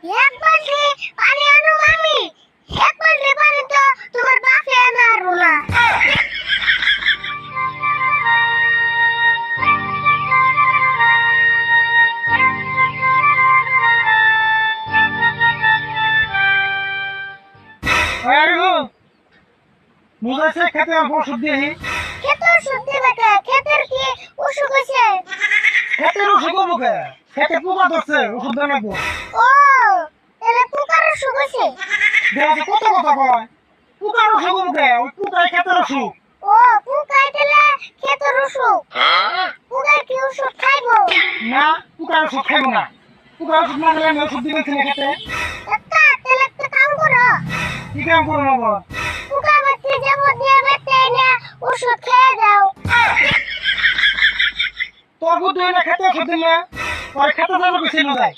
এক বালতি পানি আনো মামি, এক বালতি পানি তো তোমার বাপে আনারো না। বুঝাইছে খেতে অল্প ওষুধ দিয়ে খেতের ওষুধ দিবে কে? খেতের কি অসুখ হয়েছে? খেতের ওষুধ করবো কে? খেতে পোকা ধরছে ওষুধ দেওয়া লাগবো। ও তাহলে পোকার অসুখ হয়েছে। দেখো কত কথা কয়, পোকার ওষুধ করবো কে? ওই পোকায় খেতের ওষুধ। ও পোকায় তাহলে খেতের অসুখ। পোকায় কি ওষুধ খাইবো? না, পোকার ওষুধ খাইবো না। পোকার ওষুধ না খেলে আমি ওষুধ দিবেন কিনা খেতে? তাহলে একটা কাম করো, কি কাম করবো আবার? পোকা মারতে যাবো দিয়ে বেতে না ওষুধ খেয়ে দাও। তোর বুদ্ধি না খেতে ওষুধ দিলে পরে খেতে যাবো কিছু না যায়।